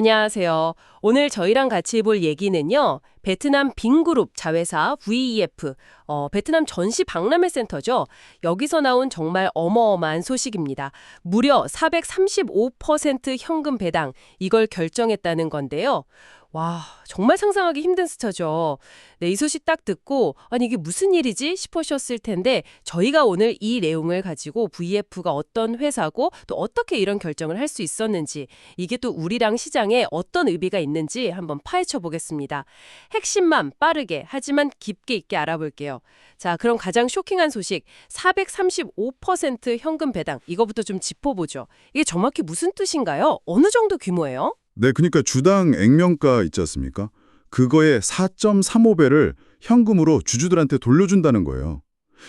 안녕하세요. 오늘 저희랑 같이 볼 얘기는요. 베트남 빈그룹 자회사 VEF, 베트남 전시 박람회 센터죠. 여기서 나온 정말 어마어마한 소식입니다. 무려 435% 현금 배당, 이걸 결정했다는 건데요. 와, 정말 상상하기 힘든 숫자죠. 네, 이 소식 딱 듣고 아니 이게 무슨 일이지 싶으셨을 텐데 저희가 오늘 이 내용을 가지고 VF가 어떤 회사고 또 어떻게 이런 결정을 할 수 있었는지 이게 또 우리랑 시장에 어떤 의미가 있는지 한번 파헤쳐 보겠습니다. 핵심만 빠르게 하지만 깊게 있게 알아볼게요. 자, 그럼 가장 쇼킹한 소식 435% 현금 배당 이거부터 좀 짚어보죠. 이게 정확히 무슨 뜻인가요? 어느 정도 규모예요? 네, 그러니까 주당 액면가 있지 않습니까? 그거의 4.35배를 현금으로 주주들한테 돌려준다는 거예요.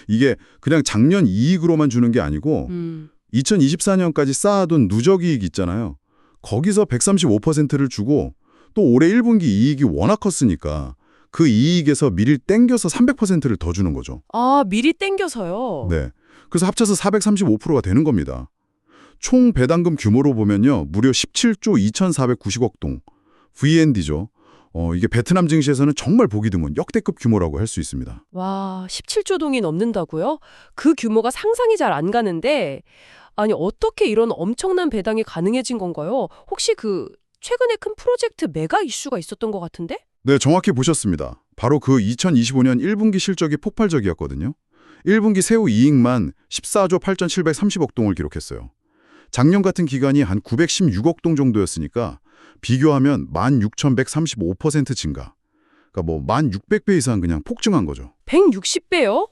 이게 그냥 작년 이익으로만 주는 게 아니고 2024년까지 쌓아둔 누적 이익 있잖아요. 거기서 135%를 주고 또 올해 1분기 이익이 워낙 컸으니까 그 이익에서 미리 땡겨서 300%를 더 주는 거죠. 아, 미리 땡겨서요? 네, 그래서 합쳐서 435%가 되는 겁니다. 총 배당금 규모로 보면요. 무려 17조 2,490억 동, VND죠. 이게 베트남 증시에서는 정말 보기 드문 역대급 규모라고 할 수 있습니다. 와, 17조 동이 넘는다고요? 그 규모가 상상이 잘 안 가는데 아니 어떻게 이런 엄청난 배당이 가능해진 건가요? 혹시 최근에 큰 프로젝트 메가 이슈가 있었던 것 같은데? 네, 정확히 보셨습니다. 바로 그 2025년 1분기 실적이 폭발적이었거든요. 1분기 세후 이익만 14조 8,730억 동을 기록했어요. 작년 같은 기간이 한 916억 동 정도였으니까 비교하면 16,135% 증가. 그러니까 뭐 1,600배 이상 그냥 폭증한 거죠. 160배요?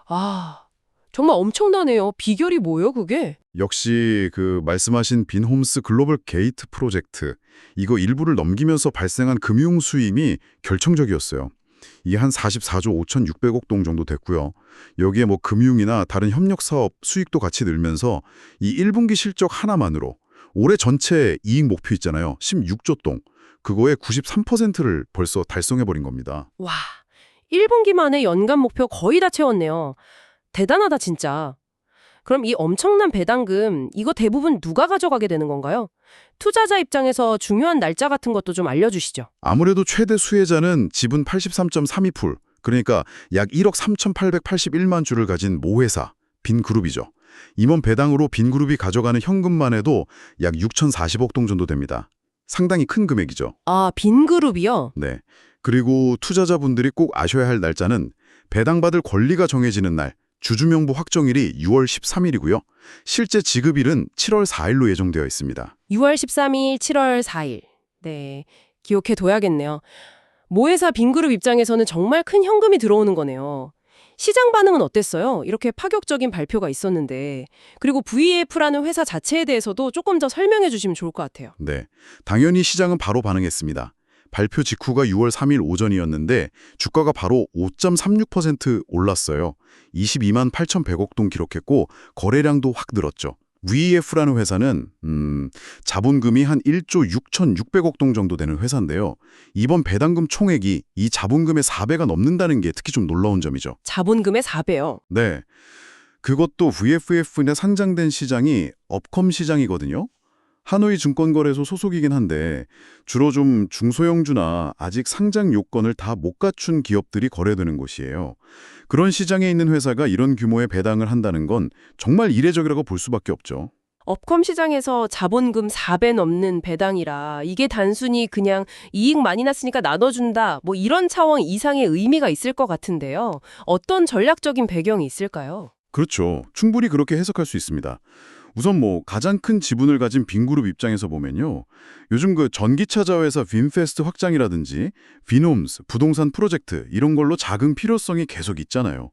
아, 정말 엄청나네요. 비결이 뭐예요, 그게? 역시 그 말씀하신 빈홈스 글로벌 게이트 프로젝트, 이거 일부를 넘기면서 발생한 금융 수임이 결정적이었어요. 이 한 44조 5,600억 동 정도 됐고요. 여기에 뭐 금융이나 다른 협력 사업 수익도 같이 늘면서 이 1분기 실적 하나만으로 올해 전체 이익 목표 있잖아요. 16조 동. 그거의 93%를 벌써 달성해버린 겁니다. 와, 1분기 만에 연간 목표 거의 다 채웠네요. 대단하다, 진짜. 그럼 이 엄청난 배당금, 이거 대부분 누가 가져가게 되는 건가요? 투자자 입장에서 중요한 날짜 같은 것도 좀 알려주시죠. 아무래도 최대 수혜자는 지분 83.32%, 그러니까 약 1억 3,881만 주를 가진 모회사, 빈그룹이죠. 임원 배당으로 빈그룹이 가져가는 현금만 해도 약 6,040억 동 정도 됩니다. 상당히 큰 금액이죠. 아, 빈그룹이요? 네. 그리고 투자자분들이 꼭 아셔야 할 날짜는 배당받을 권리가 정해지는 날, 주주명부 확정일이 6월 13일이고요. 실제 지급일은 7월 4일로 예정되어 있습니다. 6월 13일, 7월 4일. 네, 기억해 둬야겠네요. 모회사 빈그룹 입장에서는 정말 큰 현금이 들어오는 거네요. 시장 반응은 어땠어요? 이렇게 파격적인 발표가 있었는데. 그리고 VEF라는 회사 자체에 대해서도 조금 더 설명해 주시면 좋을 것 같아요. 네, 당연히 시장은 바로 반응했습니다. 발표 직후가 6월 3일 오전이었는데 주가가 바로 5.36% 올랐어요. 22만 8,100억 동 기록했고 거래량도 확 늘었죠. VEF라는 회사는 자본금이 한 1조 6,600억 동 정도 되는 회사인데요. 이번 배당금 총액이 이 자본금의 4배가 넘는다는 게 특히 좀 놀라운 점이죠. 자본금의 4배요. 네, 그것도 VFF에 상장된 시장이 업컴 시장이거든요. 하노이 증권거래소 소속이긴 한데 주로 좀 중소형주나 아직 상장 요건을 다 못 갖춘 기업들이 거래되는 곳이에요. 그런 시장에 있는 회사가 이런 규모의 배당을 한다는 건 정말 이례적이라고 볼 수밖에 없죠. 업컴 시장에서 자본금 4배 넘는 배당이라 이게 단순히 그냥 이익 많이 났으니까 나눠준다 뭐 이런 차원 이상의 의미가 있을 것 같은데요. 어떤 전략적인 배경이 있을까요? 그렇죠. 충분히 그렇게 해석할 수 있습니다. 우선 뭐 가장 큰 지분을 가진 빈그룹 입장에서 보면요. 요즘 그 전기차 자회사 빈페스트 확장이라든지 빈홈스, 부동산 프로젝트 이런 걸로 자금 필요성이 계속 있잖아요.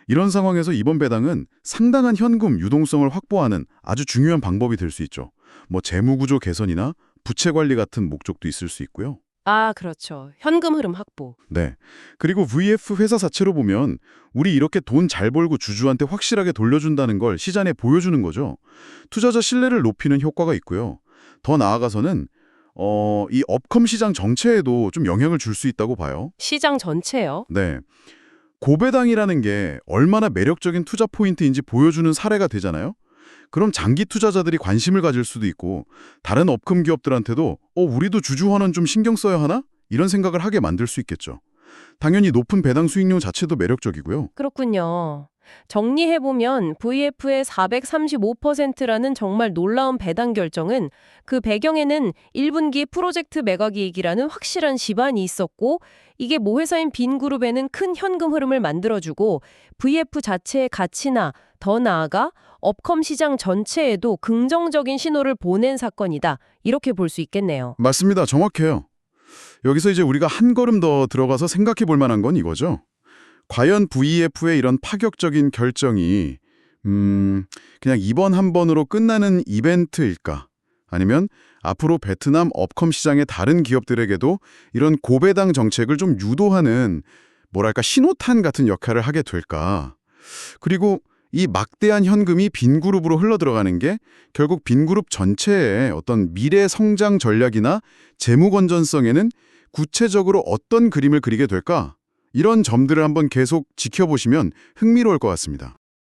이런 상황에서 이번 배당은 상당한 현금 유동성을 확보하는 아주 중요한 방법이 될 수 있죠. 뭐 재무구조 개선이나 부채 관리 같은 목적도 있을 수 있고요. 아, 그렇죠. 현금 흐름 확보. 네. 그리고 VF 회사 자체로 보면 우리 이렇게 돈 잘 벌고 주주한테 확실하게 돌려준다는 걸 시장에 보여주는 거죠. 투자자 신뢰를 높이는 효과가 있고요. 더 나아가서는 이 업컴 시장 전체에도 좀 영향을 줄 수 있다고 봐요. 시장 전체요? 네. 고배당이라는 게 얼마나 매력적인 투자 포인트인지 보여주는 사례가 되잖아요. 그럼 장기 투자자들이 관심을 가질 수도 있고 다른 업금 기업들한테도 우리도 주주환원 좀 신경 써야 하나? 이런 생각을 하게 만들 수 있겠죠. 당연히 높은 배당 수익률 자체도 매력적이고요. 그렇군요. 정리해보면 VF의 435%라는 정말 놀라운 배당 결정은 그 배경에는 1분기 프로젝트 매각이익이라는 확실한 시반이 있었고 이게 모회사인 빈그룹에는 큰 현금 흐름을 만들어주고 VF 자체의 가치나 더 나아가 업컴 시장 전체에도 긍정적인 신호를 보낸 사건이다. 이렇게 볼 수 있겠네요. 맞습니다. 정확해요. 여기서 이제 우리가 한 걸음 더 들어가서 생각해 볼 만한 건 이거죠. 과연 VEF의 이런 파격적인 결정이 그냥 이번 한 번으로 끝나는 이벤트일까? 아니면 앞으로 베트남 업컴 시장의 다른 기업들에게도 이런 고배당 정책을 좀 유도하는 뭐랄까 신호탄 같은 역할을 하게 될까? 그리고 이 막대한 현금이 빈그룹으로 흘러들어가는 게 결국 빈그룹 전체의 어떤 미래 성장 전략이나 재무 건전성에는 구체적으로 어떤 그림을 그리게 될까? 이런 점들을 한번 계속 지켜보시면 흥미로울 것 같습니다.